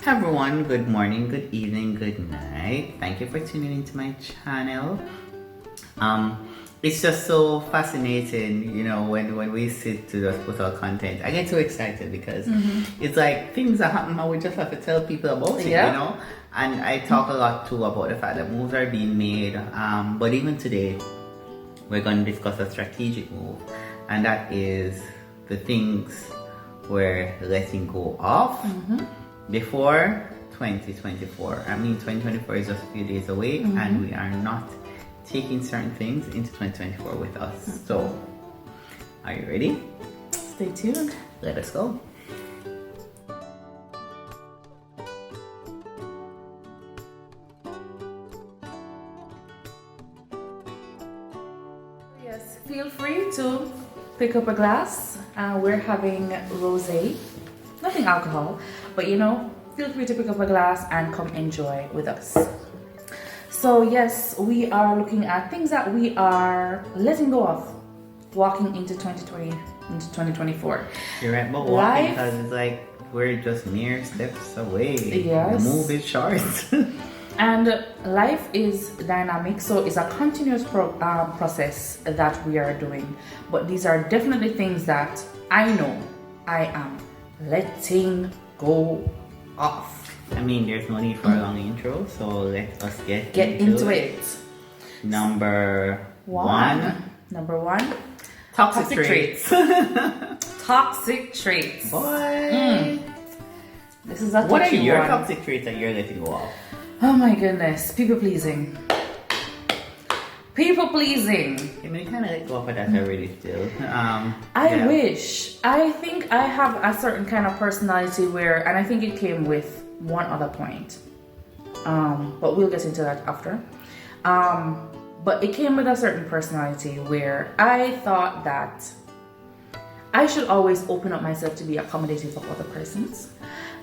Everyone, good morning, good evening, good night. Thank you for tuning into my channel. It's just so fascinating, when we sit to just put our content. I get so excited because it's like things that happen and we just have to tell people about it, And I talk a lot too about the fact that moves are being made. But even today, we're going to discuss a strategic move, and that is the things we're letting go of before 2024. I mean, 2024 is just a few days away, and we are not taking certain things into 2024 with us. So, are you ready? Stay tuned. Let us go. Yes, feel free to pick up a glass. We're having rosé, nothing alcohol, but feel free to pick up a glass and come enjoy with us. So yes, we are looking at things that we are letting go of, walking into 2020, into 2024. You're right, but walking, because it's like we're just mere steps away. Yes. The move is short. And life is dynamic, so it's a continuous process that we are doing. But these are definitely things that I know I am letting go of. I mean, there's no need for a long intro, so let us get into it. Number one. Number one. Toxic traits. Toxic traits. Boy. This is a What are your one. toxic traits that you're letting go of? Oh my goodness. People pleasing. People pleasing. I mean, you kind of let go of that already still. I wish. I think I have a certain kind of personality where, and I think it came with one other point. But we'll get into that after. But it came with a certain personality where I thought that I should always open up myself to be accommodating for other persons.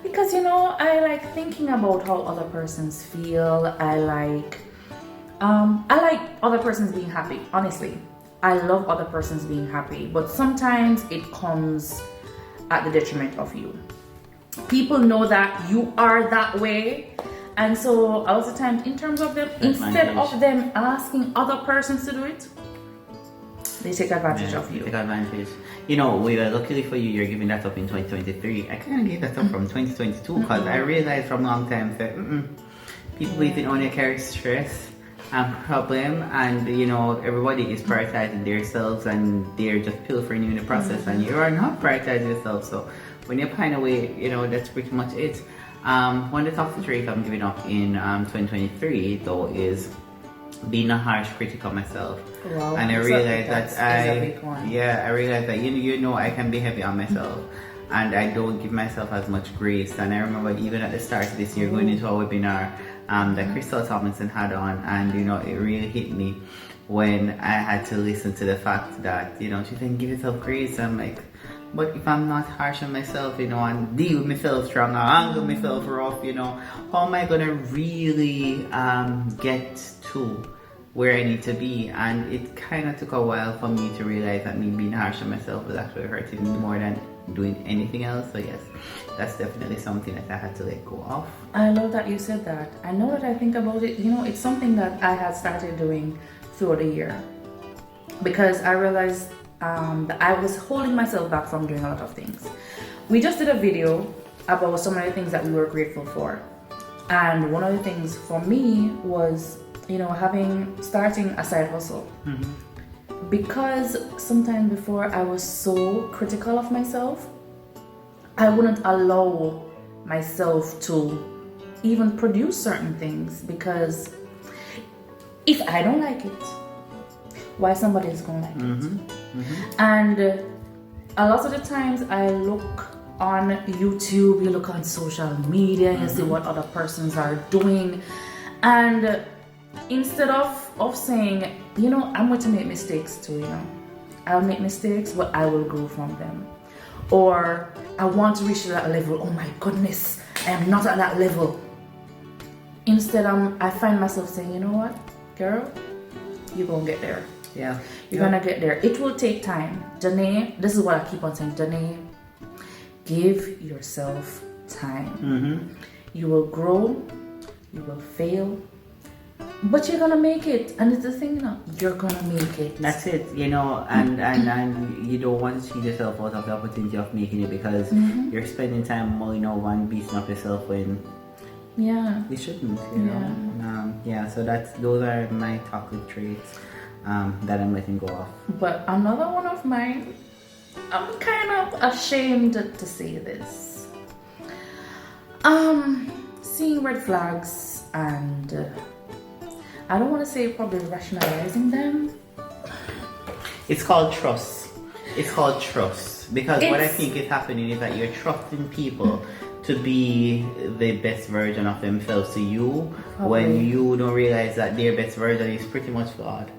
Because, I like thinking about how other persons feel. I like other persons being happy, honestly. I love other persons being happy, but sometimes it comes at the detriment of you. People know that you are that way, and so a lot of times, in terms of them, instead of them asking other persons to do it, they take advantage of you. Take advantage. Luckily for you, you're giving that up in 2023. I kind of gave that up from 2022 because I realized from a long time that people pleasing only carry stress and problem, and everybody is prioritizing themselves and they're just pilfering you in the process, and you are not prioritizing yourself. So when you pine away, that's pretty much it. One of the toxic traits I'm giving up in 2023 though is being a harsh critic of myself. Wow. And I realized that is a big one. I realized that I can be heavy on myself, and I don't give myself as much grace. And I remember even at the start of this year going into a webinar that Crystal Tomlinson had on, and it really hit me when I had to listen to the fact that she didn't give yourself grace. I'm like, but if I'm not harsh on myself, and deal with myself strong, or angle myself rough, how am I gonna really get to where I need to be? And it kind of took a while for me to realize that me being harsh on myself was actually hurting me more than doing anything else. So yes, that's definitely something that I had to let go of. I love that you said that. I know that I think about it, it's something that I had started doing throughout the year, because I realized that I was holding myself back from doing a lot of things. We just did a video about some of the things that we were grateful for, and one of the things for me was starting a side hustle. Because sometimes before I was so critical of myself, I wouldn't allow myself to even produce certain things, because if I don't like it, why somebody is gonna like it? And a lot of the times I look on YouTube, you look on social media, you see what other persons are doing, and instead of saying, I'm going to make mistakes too, I'll make mistakes, but I will grow from them. Or I want to reach that level. Oh my goodness, I am not at that level. Instead, I find myself saying, you know what, girl, you're going to get there. Yeah. You're going to get there. It will take time. Janae, this is what I keep on saying. Janae, give yourself time. You will grow, you will fail, but you're gonna make it. And it's the thing, you're gonna make it. That's it, and you don't want to cheat yourself out of the opportunity of making it because you're spending time mulling over and beating up yourself when you shouldn't, so those are my toxic traits that I'm letting go of. But another one of mine, I'm kind of ashamed to say this. Seeing red flags and I don't want to say probably rationalizing them. It's called trust. Because what I think is happening is that you're trusting people to be the best version of themselves to you when you don't realize that their best version is pretty much flawed.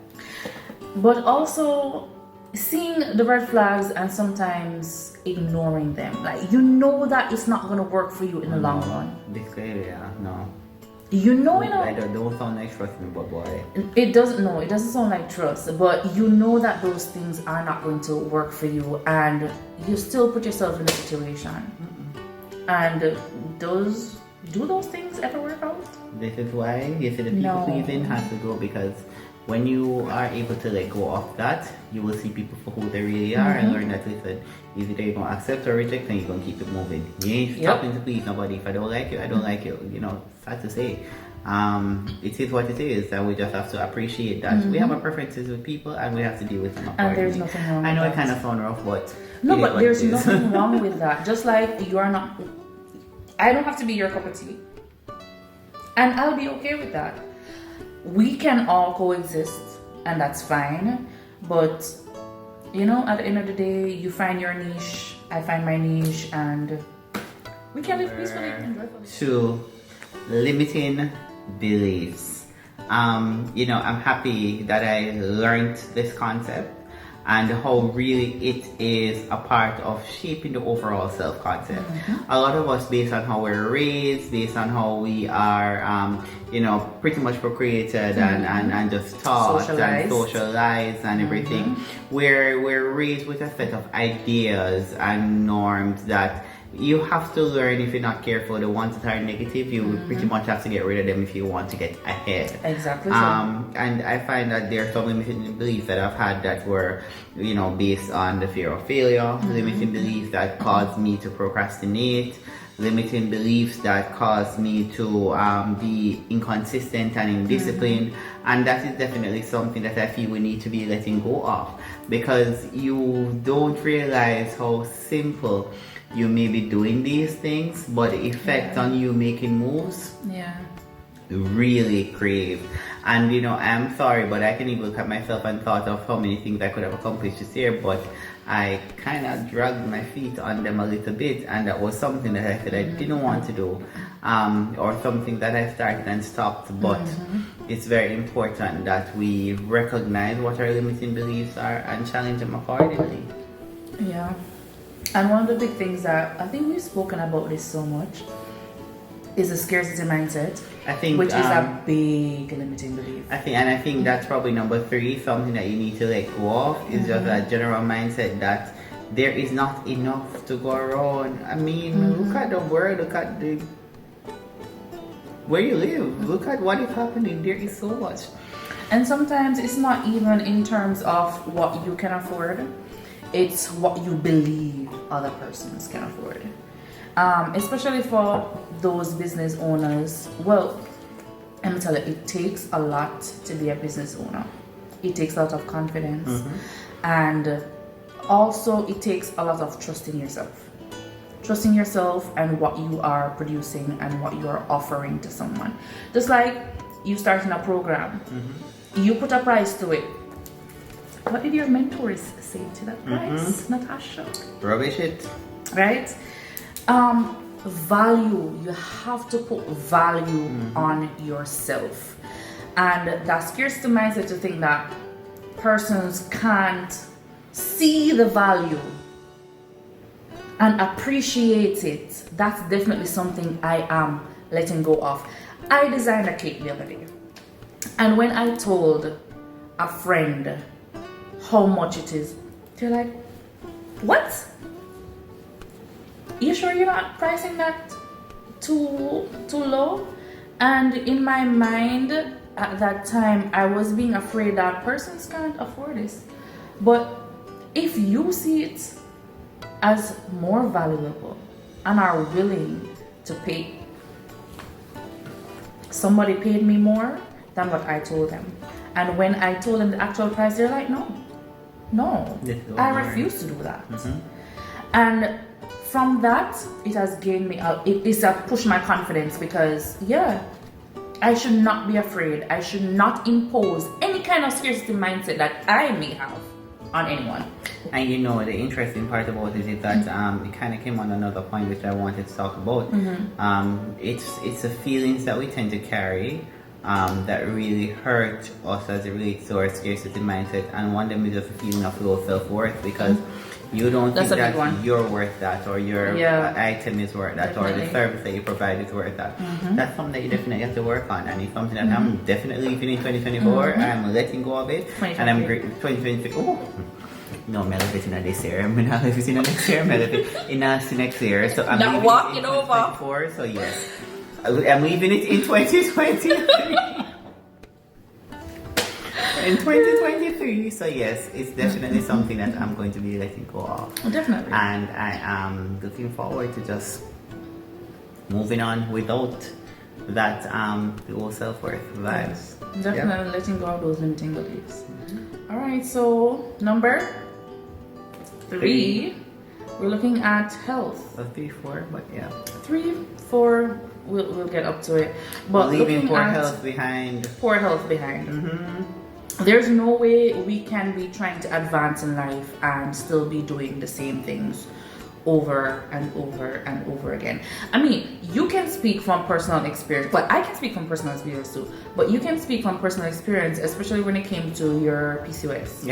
But also seeing the red flags and sometimes ignoring them. Like, you know that it's not going to work for you in the long run. No. You know. I don't sound like trust me, but boy. It doesn't sound like trust, but you know that those things are not going to work for you and you still put yourself in a situation. And do those things ever work out? This is why you see the people pleasing has to go, because when you are able to let go of that, you will see people for who they really are and learn that, listen, either they're going to accept or reject and you're going to keep it moving. You ain't stopping to please nobody. If I don't like you, I don't like you. Sad to say. It is what it is, and we just have to appreciate that. We have our preferences with people and we have to deal with them accordingly. And there's nothing wrong with that. I know it kind of sounds rough, but... No, but there's nothing wrong with that. Just like you are not... I don't have to be your cup of tea. And I'll be okay with that. We can all coexist, and that's fine. But, at the end of the day, you find your niche, I find my niche, and we can live peacefully and joyfully. 2, limiting beliefs. I'm happy that I learned this concept and how really it is a part of shaping the overall self-concept. A lot of us, based on how we're raised, based on how we are, pretty much procreated and just taught and socialized and everything, we're raised with a set of ideas and norms that you have to learn. If you're not careful, the ones that are negative, you pretty much have to get rid of them if you want to get ahead. Exactly. And I find that there are some limiting beliefs that I've had that were, based on the fear of failure, limiting beliefs that caused me to procrastinate, limiting beliefs that caused me to be inconsistent and indisciplined. And that is definitely something that I feel we need to be letting go of, because you don't realize how simple you may be doing these things, but the effect on you making moves really crave. And I'm sorry, but I can even look at myself and thought of how many things I could have accomplished this year, but I kind of dragged my feet on them a little bit, and that was something that I said I didn't want to do, or something that I started and stopped. But it's very important that we recognize what our limiting beliefs are and challenge them accordingly. Yeah. And one of the big things that I think we've spoken about this so much is the scarcity mindset, which is a big limiting belief. I think that's probably number 3, something that you need to let go of, is just a general mindset that there is not enough to go around. I mean, look at the world, look at where you live, look at what is happening. There is so much. And sometimes it's not even in terms of what you can afford. It's what you believe other persons can afford. Especially for those business owners. Well, let me tell you, it takes a lot to be a business owner. It takes a lot of confidence. And also it takes a lot of trust in yourself. Trusting yourself and what you are producing and what you are offering to someone. Just like you starting a program. You put a price to it. What did your mentors say to that price, Natasha? Rubbish it. Right? Value. You have to put value on yourself. And that scarcity mindset to think that persons can't see the value and appreciate it. That's definitely something I am letting go of. I designed a cake the other day. And when I told a friend how much it is, they're like, what? You sure you're not pricing that too low. And in my mind at that time, I was being afraid that persons can't afford this. But if you see it as more valuable and are willing to pay, somebody paid me more than what I told them. And when I told them the actual price, they're like, no, I refuse to do that. Mm-hmm. And from that, it has gained me out. It's pushed my confidence because, I should not be afraid. I should not impose any kind of scarcity mindset that I may have on anyone. And you know, the interesting part about it is that it kind of came on another point which I wanted to talk about. It's the feelings that we tend to carry that really hurt us as it relates to our scarcity mindset, and one of them is just a feeling of low self-worth because you don't think that you're worth that, or your item is worth that, or the service that you provide is worth that. That's something that you definitely have to work on, and it's something that I'm definitely living in 2024. I'm letting go of it, and I'm great. 2023. No, I'm living in this year. I'm not living in next year. I'm living in next year. So I'm not walking over. So yes, I'm leaving it in 2023. In 2023, so yes, it's definitely something that I'm going to be letting go of. Definitely. And I am looking forward to just moving on without that low self-worth vibes. Definitely letting go of those limiting beliefs. All right, so number 3, we're looking at health. 3, 4, but 3, 4, we'll get up to it. But leaving poor health behind. Poor health behind. There's no way we can be trying to advance in life and still be doing the same things over and over and over again. I mean, you can speak from personal experience, but I can speak from personal experience too. But you can speak from personal experience, especially when it came to your PCOS.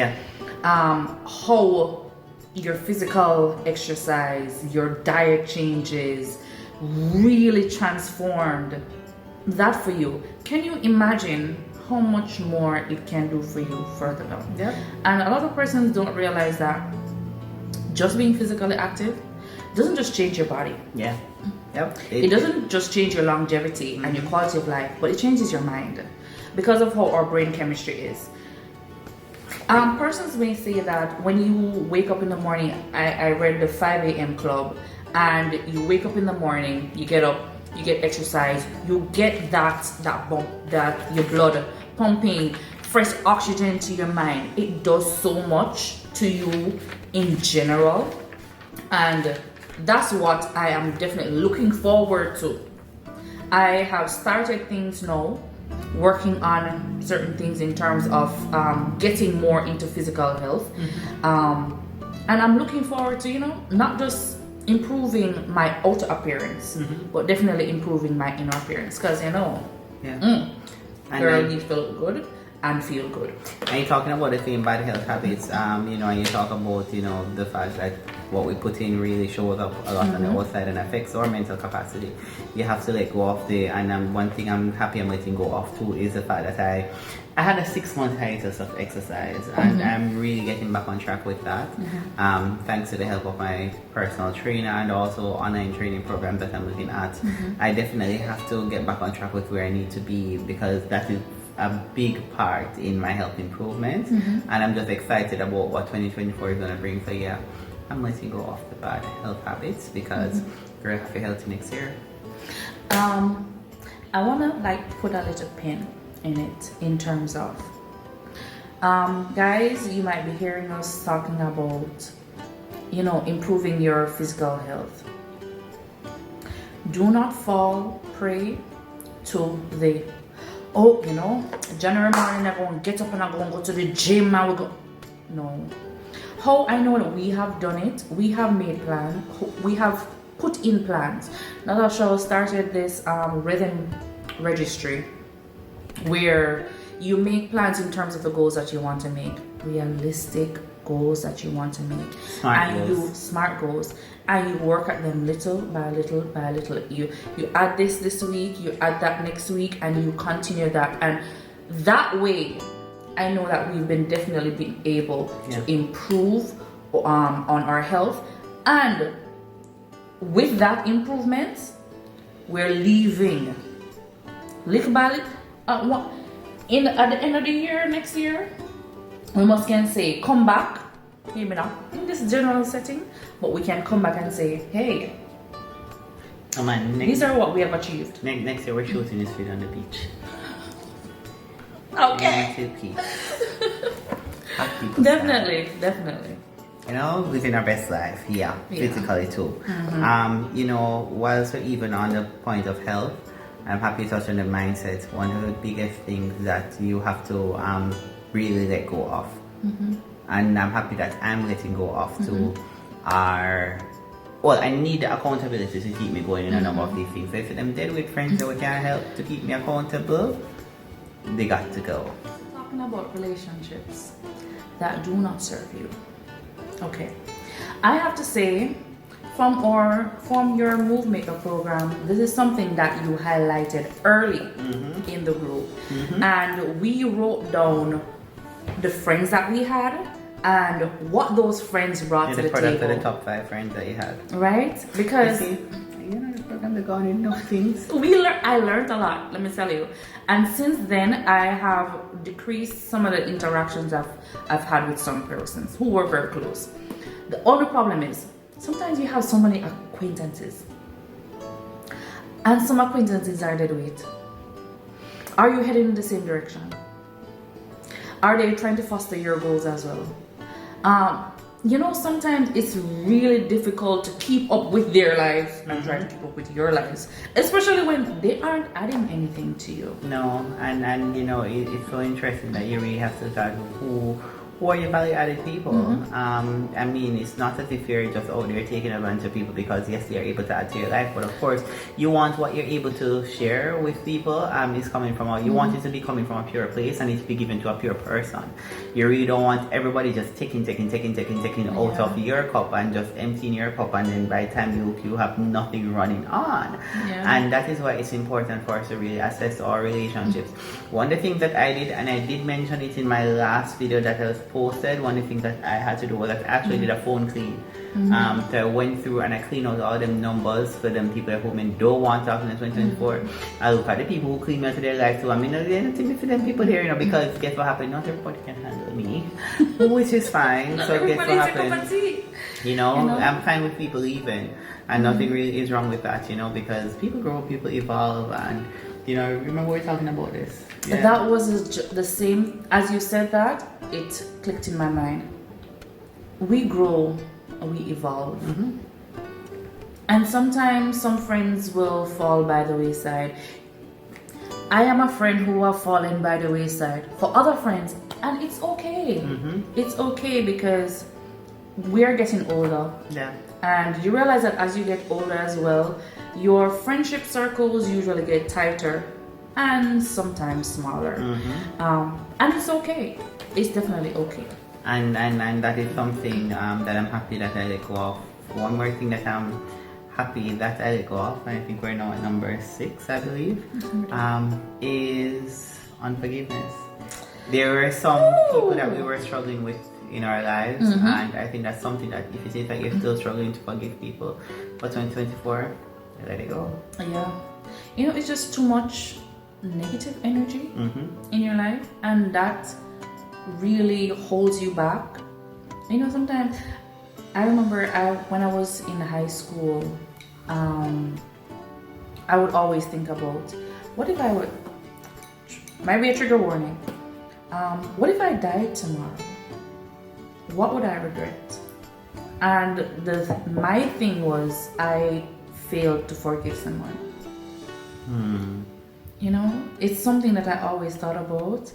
How your physical exercise, your diet changes really transformed that for you. Can you imagine how much more it can do for you further down? And a lot of persons don't realize that just being physically active doesn't just change your body. It doesn't just change your longevity and your quality of life, but it changes your mind because of how our brain chemistry is. Persons may say that when you wake up in the morning, I read the 5 a.m. club, and you wake up in the morning, you get up, you get exercise, you get that bump, that your blood pumping fresh oxygen to your mind. It does so much to you in general, and that's what I am definitely looking forward to. I have started things now, working on certain things in terms of getting more into physical health, and I'm looking forward to, not just improving my outer appearance, but definitely improving my inner appearance, because girl needs to look good and feel good. And you're talking about the thing about health habits, and you talk about the fact that what we put in really shows up a lot on the outside and affects our mental capacity. You have to let go of and one thing I'm happy I'm letting go of too is the fact that I had a 6-month hiatus of exercise, and I'm really getting back on track with that, thanks to the help of my personal trainer and also online training programs that I'm looking at. I definitely have to get back on track with where I need to be, because that is a big part in my health improvement, and I'm just excited about what 2024 is going to bring. So I'm letting go of the bad health habits, because we're going to have a healthy next year. I want to put a little pin in it in terms of guys, you might be hearing us talking about improving your physical health. Do not fall prey to the January morning I'm going to get up and I'm going to go to the gym and we go. No. How I know that we have done it, we have made plans, we have put in plans. D-Alecia started this rhythm registry where you make plans in terms of the goals that you want to make, realistic goals that you want to make, smart goals, and you work at them little by little by little. You add this week, you add that next week, and you continue that, and that way I know that we've been definitely been able to improve on our health, and with that improvement we're leaving. Little by little, at the end of the year, next year, we must can say, come back, maybe not in this general setting, but we can come back and say, hey, oh man, these are what we have achieved. Next year we're shooting this video on the beach. Okay. Definitely. You know, living our best life, physically too. You know, whilst we're even on the point of health, I'm happy to touch on the mindset. One of the biggest things that you have to really let go of. And I'm happy that I'm letting go of to well, I need the accountability to keep me going in a number of these things. So if I'm dead with friends that can't help to keep me accountable, they got to go. Talking about relationships that do not serve you. Okay, I have to say, from your Move Maker program, this is something that you highlighted early in the group, and we wrote down the friends that we had and what those friends brought to the table. For the top 5 friends that you had, right? Because you know, the program that gone in things. I learned a lot, let me tell you. And since then, I have decreased some of the interactions I've had with some persons who were very close. The only problem is, sometimes you have so many acquaintances. And some acquaintances are dead weight. Are you heading in the same direction? Are they trying to foster your goals as well? You know, sometimes it's really difficult to keep up with their lives and try to keep up with your lives, especially when they aren't adding anything to you. No, and you know, it's so interesting that you really have to start who are your value-added people. I mean, it's not as if you're just out there taking advantage of people because yes, they are able to add to your life, but of course, you want what you're able to share with people is coming from you want it to be coming from a pure place and it to be given to a pure person. You really don't want everybody just taking out of your cup and just emptying your cup, and then by the time you have nothing running on. And that is why it's important for us to really assess our relationships. One of the things that I did, and I did mention it in my last video that I was posted, one of the things that I had to do was I actually did a phone clean. So I went through and I cleaned out all them numbers for them people who don't want to talk in 2024. I look at the people who clean me out of their life too. I mean, there's nothing for them people here, you know, because guess what happened? Not everybody can handle me, which is fine. So guess what happened? You know, I'm fine with people leaving, and nothing really is wrong with that, you know, because people grow, people evolve, and you know, remember we were talking about this. Yeah. That was the same as you said that, it clicked in my mind. We grow, we evolve. And sometimes some friends will fall by the wayside. I am a friend who have fallen by the wayside for other friends, and it's okay. It's okay because we are getting older. And you realize that as you get older as well, your friendship circles usually get tighter and sometimes smaller. And it's okay. It's definitely okay. And that is something that I'm happy that I let go of. One more thing that I'm happy that I let go of, and I think we're now at number 6, I believe, is unforgiveness. There were some people that we were struggling with in our lives, and I think that's something that if it is that you're still struggling to forgive people for 2024, let it go. Yeah. You know, it's just too much negative energy in your life, and that really holds you back. You know, sometimes I remember when I was in high school, I would always think about, what if I would, might be a trigger warning, what if I died tomorrow? What would I regret? And my thing was, I failed to forgive someone. You know, it's something that I always thought about,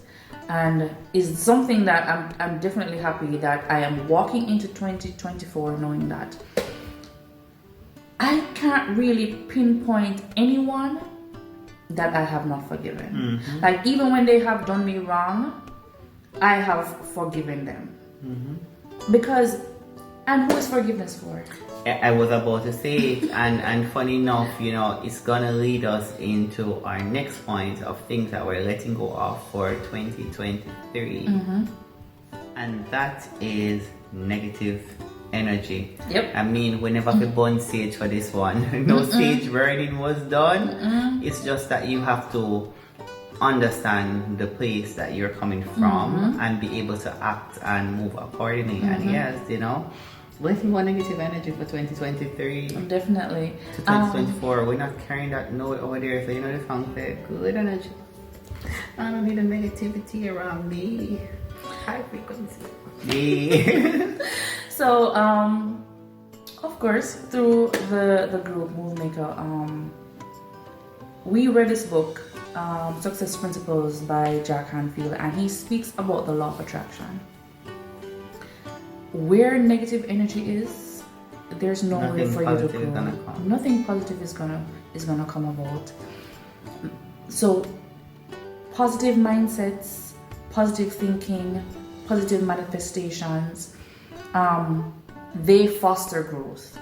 and it's something that I'm definitely happy that I am walking into 2024 knowing that I can't really pinpoint anyone that I have not forgiven. Like, even when they have done me wrong, I have forgiven them. Because, and who is forgiveness for? I was about to say it, and funny enough, you know, it's gonna lead us into our next point of things that we're letting go of for 2023, and that is negative energy. Yep. I mean, we never could burn sage for this one. No sage burning was done. It's just that you have to understand the place that you're coming from and be able to act and move accordingly. And yes, you know, what if you want negative energy for 2023? Definitely. To 2024, we're not carrying that note over there. So you know the song said, good energy. I don't need the negativity around me. High frequency. Yeah. So, of course, through the group Move Maker, we read this book, Success Principles by Jack Canfield, and he speaks about the law of attraction. Where negative energy is, there's no way for you to go. Nothing positive is gonna come about. So, positive mindsets, positive thinking, positive manifestations, they foster growth,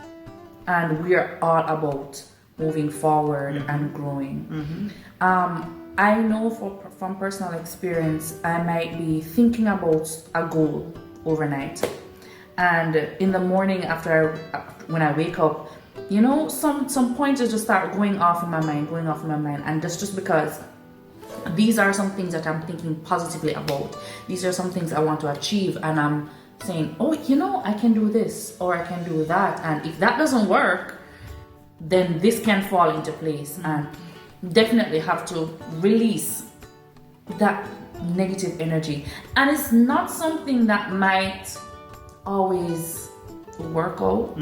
and we are all about moving forward and growing. I know from personal experience, I might be thinking about a goal overnight, and in the morning when I wake up, you know, some pointers just start going off in my mind, and that's just because these are some things that I'm thinking positively about. These are some things I want to achieve, and I'm saying, oh, you know, I can do this or I can do that, and if that doesn't work, then this can fall into place. And definitely have to release that negative energy. And it's not something that might always work out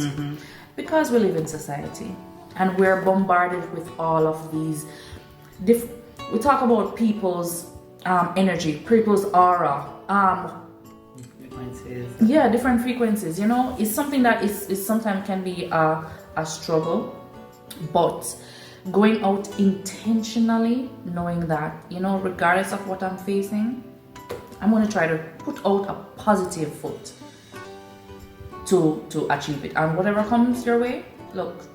because we live in society and we're bombarded with all of these we talk about people's energy, people's aura, different frequencies. You know, it's something that is sometimes can be a struggle, but going out intentionally, knowing that, you know, regardless of what I'm facing, I'm going to try to put out a positive foot to achieve it, and whatever comes your way, look,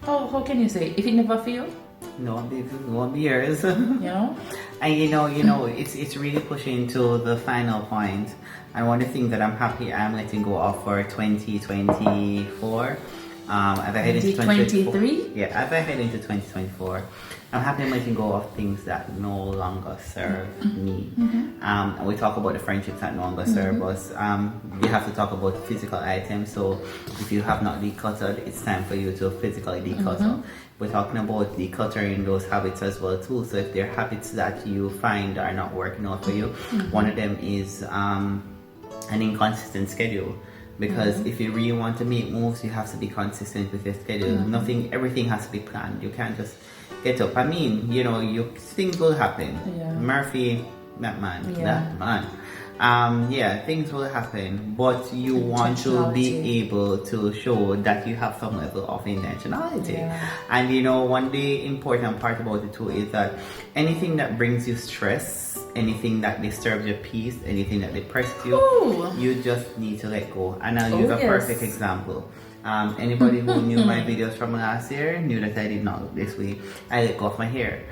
how can you say if it never failed? No, it won't be yours. You know? And you know, it's really pushing to the final point. And one of the things that I'm happy I'm letting go of for 2024, as I head into 2023. Yeah, as I head into 2024, I'm happy I'm letting go of things that no longer serve me. And we talk about the friendships that no longer serve us. You have to talk about physical items. So if you have not decluttered, it's time for you to physically declutter. We're talking about decluttering those habits as well too. So if there are habits that you find are not working out for you, one of them is an inconsistent schedule. Because if you really want to make moves, you have to be consistent with your schedule. Everything has to be planned. You can't just get up. I mean, you know, things will happen. Murphy, that man. Things will happen, but you want to be able to show that you have some level of intentionality. And you know, one day important part about it too is that anything that brings you stress, anything that disturbs your peace, anything that depresses you, you just need to let go. And I'll use a perfect example. Anybody who knew my videos from last year knew that I did not look this way. I let go of my hair.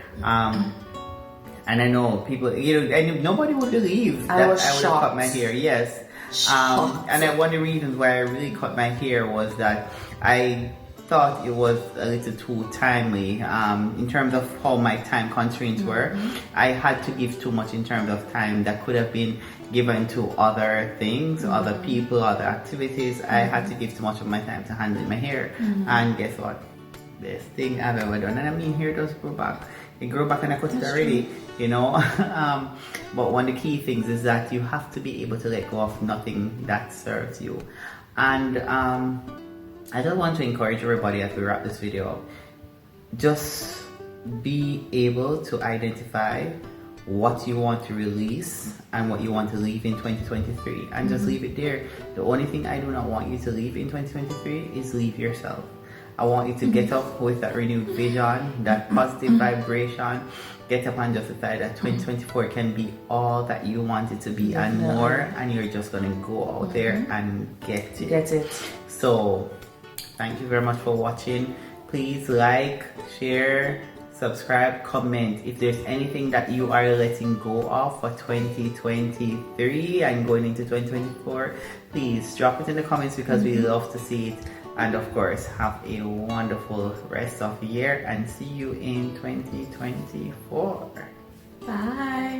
And I know people, you know, and nobody would believe that I would have cut my hair. Yes. And one of the reasons why I really cut my hair was that I thought it was a little too timely in terms of how my time constraints were. I had to give too much in terms of time that could have been given to other things, other people, other activities. I had to give too much of my time to handling my hair. And guess what? Best thing I've ever done. And I mean, hair does grow back. It grew back and I cut it already, you know. But one of the key things is that you have to be able to let go of nothing that serves you. And I just want to encourage everybody as we wrap this video up, just be able to identify what you want to release and what you want to leave in 2023, and just leave it there. The only thing I do not want you to leave in 2023 is leave yourself. I want you to get up with that renewed vision, that positive vibration. Get up and just decide that 2024 can be all that you want it to be and more, and you're just going to go out there and get it. So thank you very much for watching. Please like, share, subscribe, comment. If there's anything that you are letting go of for 2023 and going into 2024, please drop it in the comments because we love to see it. And of course, have a wonderful rest of the year and see you in 2024. Bye.